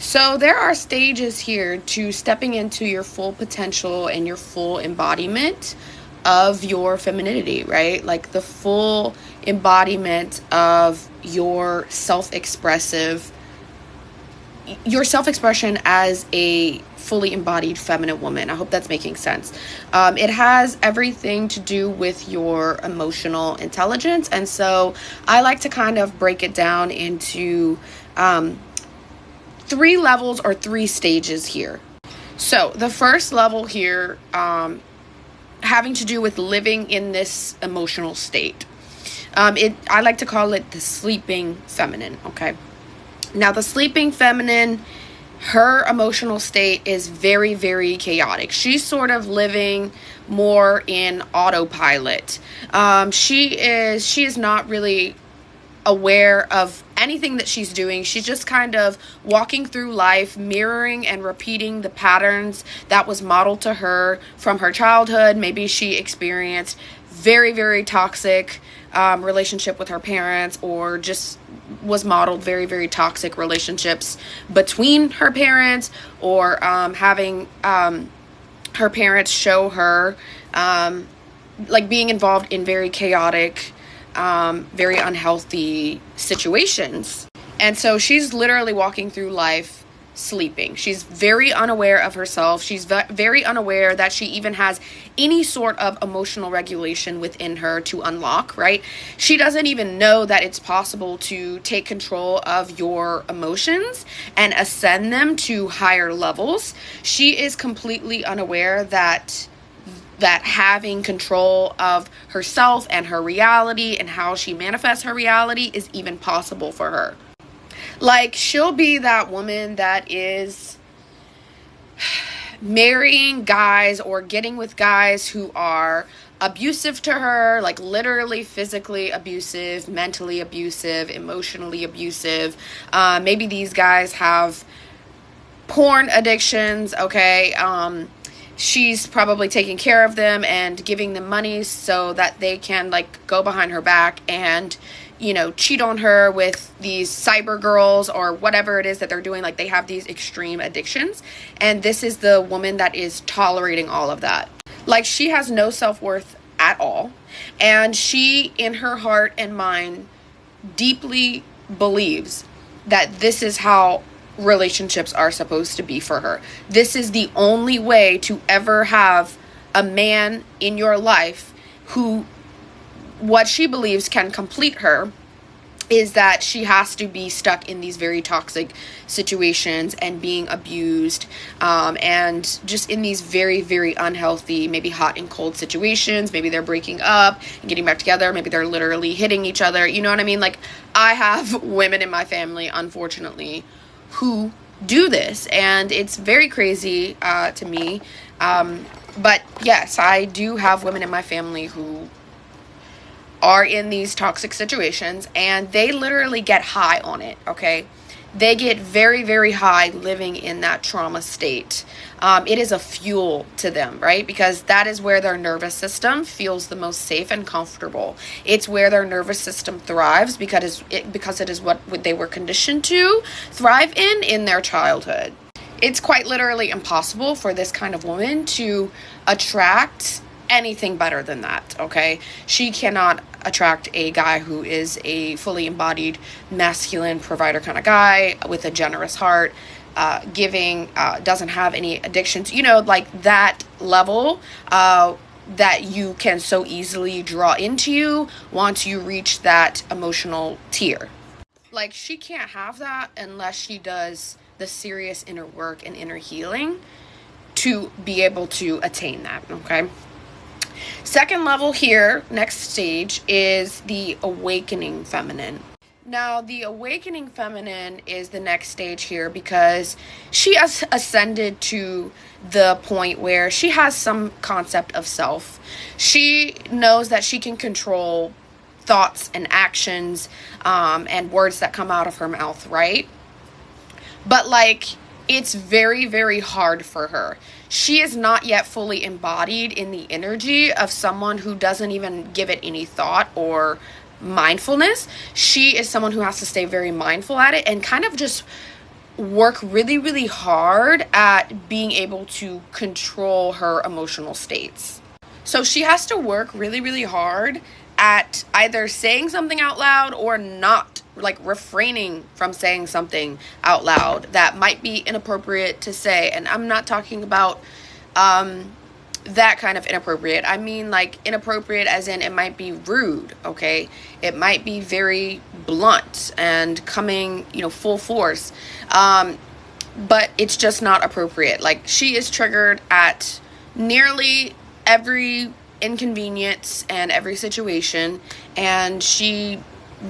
So there are stages here to stepping into your full potential and your full embodiment of your femininity, right? Like the full embodiment of your self-expression as a fully embodied feminine woman. I hope that's making sense. It has everything to do with your emotional intelligence. And so I like to kind of break it down into 3 levels or 3 stages here. So the first level here, having to do with living in this emotional state. I like to call it the sleeping feminine, okay? Now, the sleeping feminine, her emotional state is very, very chaotic. She's sort of living more in autopilot. She is not really aware of anything that she's doing. She's just kind of walking through life, mirroring and repeating the patterns that was modeled to her from her childhood. Maybe she experienced very, very toxic relationship with her parents, or just was modeled very, very toxic relationships between her parents, or having her parents show her like being involved in very chaotic, very unhealthy situations. And so she's literally walking through life sleeping. She's very unaware of herself. She's very unaware that she even has any sort of emotional regulation within her to unlock, right? She doesn't even know that it's possible to take control of your emotions and ascend them to higher levels. She is completely unaware that having control of herself and her reality and how she manifests her reality is even possible for her. Like, she'll be that woman that is marrying guys or getting with guys who are abusive to her, like literally physically abusive, mentally abusive, emotionally abusive. Maybe these guys have porn addictions, okay? She's probably taking care of them and giving them money so that they can like go behind her back and, you know, cheat on her with these cyber girls or whatever it is that they're doing. Like, they have these extreme addictions. And this is the woman that is tolerating all of that. Like, she has no self-worth at all. And she, in her heart and mind, deeply believes that this is how relationships are supposed to be for her. This is the only way to ever have a man in your life who, what she believes can complete her, is that she has to be stuck in these very toxic situations and being abused, and just in these very, very unhealthy, maybe hot and cold situations. Maybe they're breaking up and getting back together. Maybe they're literally hitting each other. You know what I mean? Like, I have women in my family, unfortunately, who do this, and it's very crazy to me. But yes, I do have women in my family who are in these toxic situations, and they literally get high on it, okay? They get very, very high living in that trauma state. It is a fuel to them, right? Because that is where their nervous system feels the most safe and comfortable. It's where their nervous system thrives because it is what they were conditioned to thrive in their childhood. It's quite literally impossible for this kind of woman to attract anything better than that, okay? She cannot attract a guy who is a fully embodied masculine provider kind of guy with a generous heart, giving, doesn't have any addictions, you know, like that level that you can so easily draw into you once you reach that emotional tier. Like, she can't have that unless she does the serious inner work and inner healing to be able to attain that, okay? Second level here, next stage, is the awakening feminine. Now, the awakening feminine is the next stage here because she has ascended to the point where she has some concept of self. She knows that she can control thoughts and actions and words that come out of her mouth, right? But like, it's very, very hard for her. She is not yet fully embodied in the energy of someone who doesn't even give it any thought or mindfulness. She is someone who has to stay very mindful at it and kind of just work really, really hard at being able to control her emotional states. So she has to work really, really hard at either saying something out loud or not, like refraining from saying something out loud that might be inappropriate to say. And I'm not talking about that kind of inappropriate. I mean like inappropriate as in it might be rude, okay? It might be very blunt and coming, full force. But it's just not appropriate. Like, she is triggered at nearly every inconvenience and every situation, and she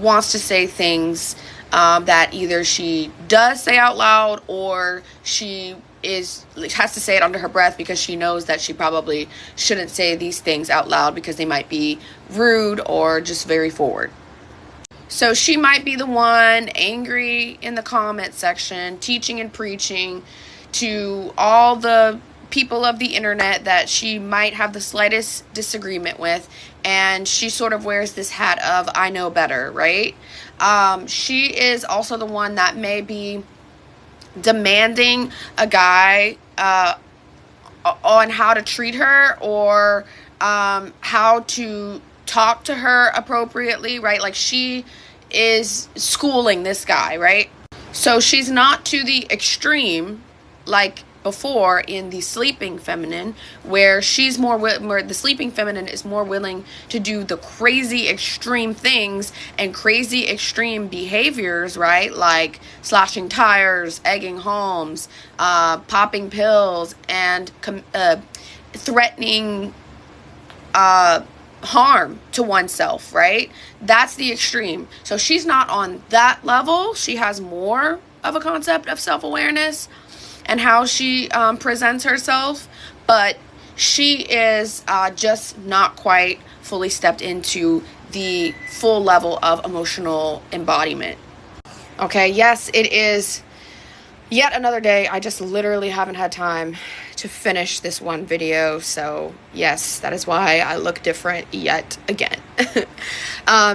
wants to say things that either she does say out loud or she has to say it under her breath because she knows that she probably shouldn't say these things out loud because they might be rude or just very forward. So she might be the one angry in the comment section, teaching and preaching to all the people of the internet that she might have the slightest disagreement with, and she sort of wears this hat of I know better, right? She is also the one that may be demanding a guy on how to treat her or how to talk to her appropriately, right? Like, she is schooling this guy, right? So she's not to the extreme like before in the sleeping feminine, where she's where the sleeping feminine is more willing to do the crazy extreme things and crazy extreme behaviors, right? Like slashing tires, egging homes, popping pills, and threatening harm to oneself, right? That's the extreme. So she's not on that level. She has more of a concept of self-awareness and how she presents herself, but she is just not quite fully stepped into the full level of emotional embodiment. Okay, yes, it is yet another day. I just literally haven't had time to finish this one video, so yes, that is why I look different yet again.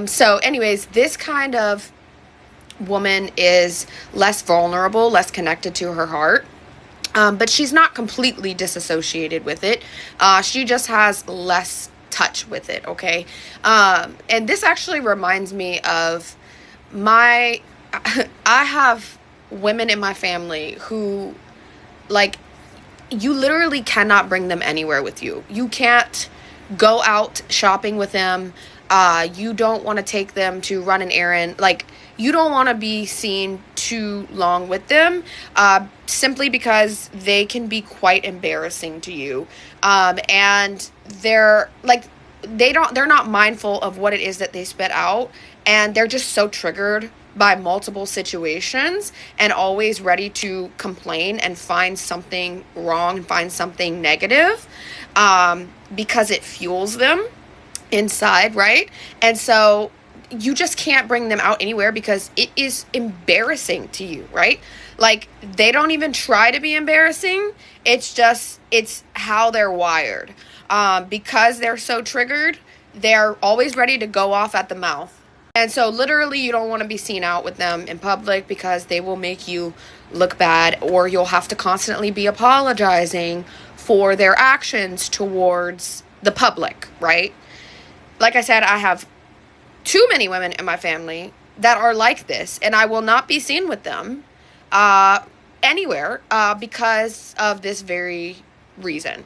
So anyways, this kind of woman is less vulnerable, less connected to her heart. But she's not completely disassociated with it. She just has less touch with it, okay? And this actually reminds me of I have women in my family who, like, you literally cannot bring them anywhere with you. You can't go out shopping with them. You don't want to take them to run an errand. Like, you don't want to be seen too long with them, simply because they can be quite embarrassing to you. And they're not mindful of what it is that they spit out, and they're just so triggered by multiple situations and always ready to complain and find something wrong and find something negative, because it fuels them inside, right? And so you just can't bring them out anywhere because it is embarrassing to you, right? Like, they don't even try to be embarrassing. It's how they're wired. Because they're so triggered, they're always ready to go off at the mouth. And so literally you don't want to be seen out with them in public because they will make you look bad, or you'll have to constantly be apologizing for their actions towards the public, right? Like I said, I have too many women in my family that are like this, and I will not be seen with them anywhere because of this very reason.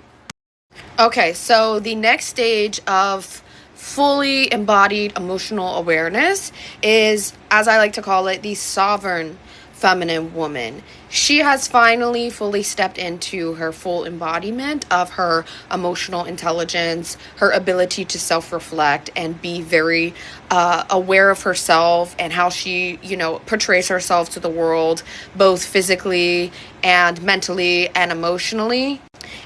Okay, so the next stage of fully embodied emotional awareness is, as I like to call it, the sovereign feminine woman. She has finally fully stepped into her full embodiment of her emotional intelligence, her ability to self-reflect and be very aware of herself and how she, portrays herself to the world, both physically and mentally and emotionally.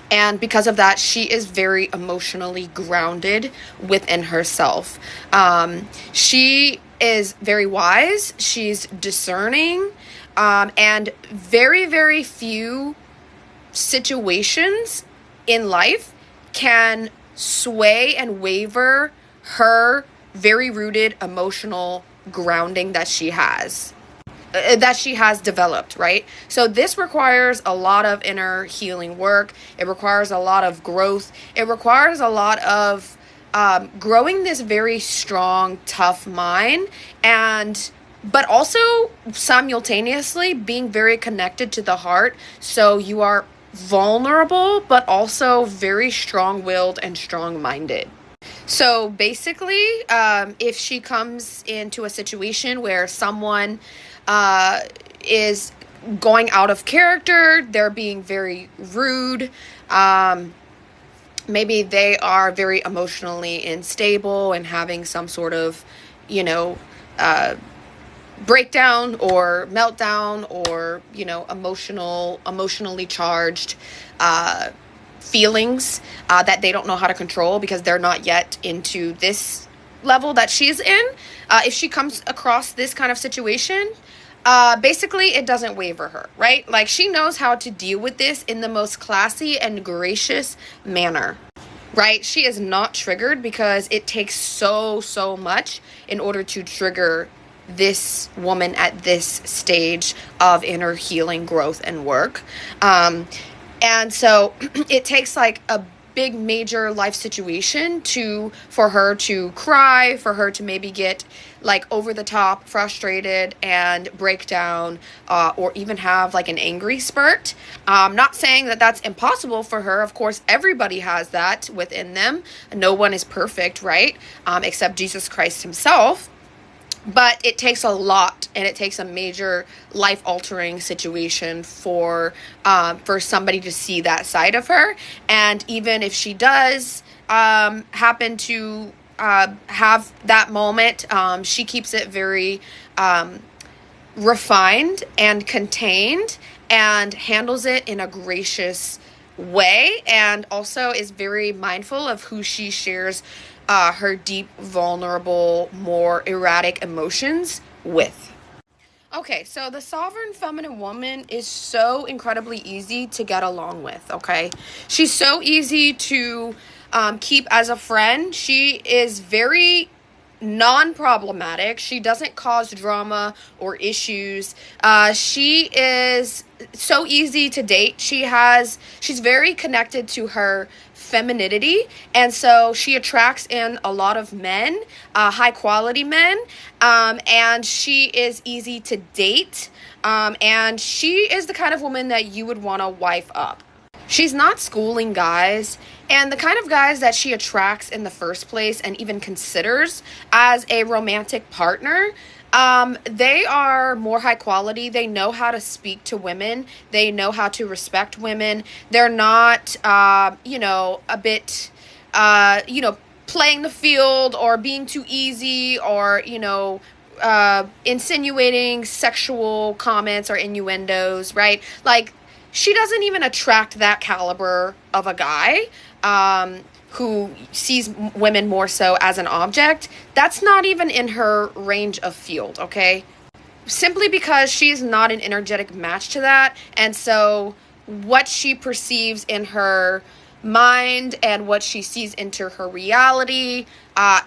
And because of that, she is very emotionally grounded within herself. She is very wise. She's discerning. And very, very few situations in life can sway and waver her very rooted emotional grounding that she has. that she has developed, right? So this requires a lot of inner healing work. It requires a lot of growth. It requires a lot of growing this very strong, tough mind, but also simultaneously being very connected to the heart. So you are vulnerable, but also very strong-willed and strong-minded. So basically, if she comes into a situation where someone is going out of character, they're being very rude, maybe they are very emotionally unstable and having some sort of, breakdown or meltdown, or emotionally charged feelings that they don't know how to control because they're not yet into this level that she's in. If she comes across this kind of situation, basically it doesn't waver her, right? Like, she knows how to deal with this in the most classy and gracious manner, right? She is not triggered because it takes so much in order to trigger this woman at this stage of inner healing, growth, and work. And so it takes like a big major life situation for her to cry, for her to maybe get like over the top frustrated and break down, or even have like an angry spurt. Not saying that that's impossible for her. Of course, everybody has that within them. No one is perfect, right? Except Jesus Christ himself. But it takes a lot, and it takes a major life-altering situation for somebody to see that side of her. And even if she does happen to have that moment, she keeps it very refined and contained, and handles it in a gracious way, and also is very mindful of who she shares her deep, vulnerable, more erratic emotions with. Okay, so the sovereign feminine woman is so incredibly easy to get along with, okay? She's so easy to keep as a friend. She is very non-problematic. She doesn't cause drama or issues. She is so easy to date. She's very connected to her femininity, and so she attracts in a lot of men, high quality men, and she is easy to date, and she is the kind of woman that you would want to wife up. She's not schooling guys, and the kind of guys that she attracts in the first place and even considers as a romantic partner, they are more high quality. They know how to speak to women. They know how to respect women. They're not, a bit, playing the field or being too easy, or, insinuating sexual comments or innuendos, right? Like, she doesn't even attract that caliber of a guy who sees women more so as an object. That's not even in her range of field, okay? Simply because she's not an energetic match to that. And so what she perceives in her mind and what she sees into her reality,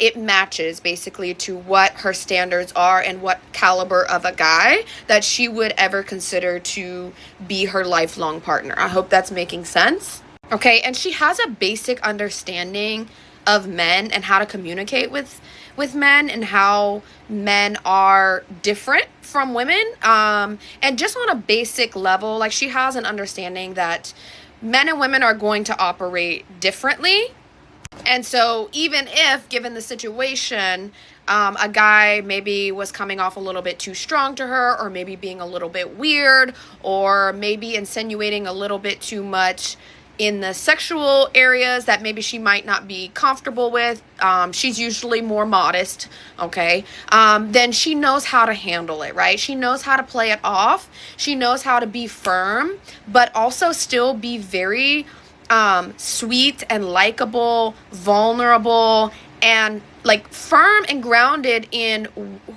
it matches basically to what her standards are and what caliber of a guy that she would ever consider to be her lifelong partner. I hope that's making sense. Okay, and she has a basic understanding of men and how to communicate with men, and how men are different from women. And just on a basic level, like, she has an understanding that men and women are going to operate differently. And so even if, given the situation, a guy maybe was coming off a little bit too strong to her, or maybe being a little bit weird, or maybe insinuating a little bit too much in the sexual areas that maybe she might not be comfortable with, she's usually more modest, okay, then she knows how to handle it, right? She knows how to play it off. She knows how to be firm, but also still be very sweet and likable, vulnerable, and like firm and grounded in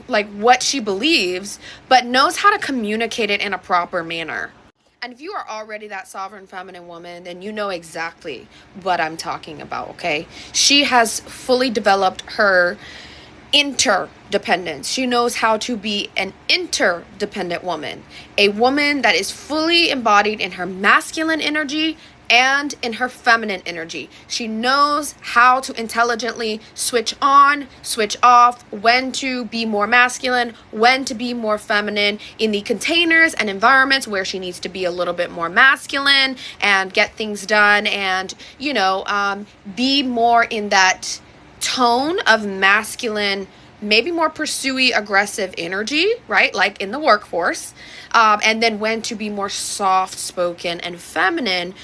like what she believes, but knows how to communicate it in a proper manner. And if you are already that sovereign feminine woman, then you know exactly what I'm talking about, okay? She has fully developed her interdependence. She knows how to be an interdependent woman, a woman that is fully embodied in her masculine energy and in her feminine energy. She knows how to intelligently switch on, switch off, when to be more masculine, when to be more feminine in the containers and environments where she needs to be a little bit more masculine and get things done and, be more in that tone of masculine, maybe more pursuey, aggressive energy, right? Like in the workforce. And then when to be more soft-spoken and feminine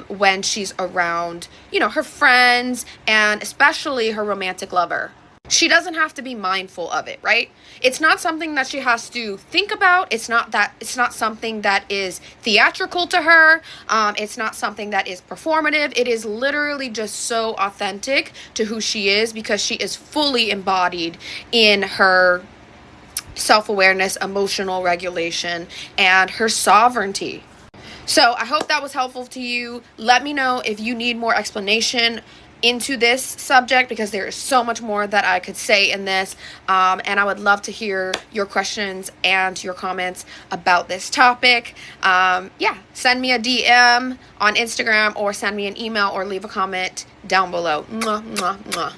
when she's around, her friends and especially her romantic lover. She doesn't have to be mindful of it, right? It's not something that she has to think about. It's not something that is theatrical to her. It's not something that is performative. It is literally just so authentic to who she is because she is fully embodied in her self-awareness, emotional regulation, and her sovereignty. So I hope that was helpful to you. Let me know if you need more explanation into this subject because there is so much more that I could say in this, and I would love to hear your questions and your comments about this topic. Send me a DM on Instagram or send me an email or leave a comment down below. Mwah, mwah, mwah.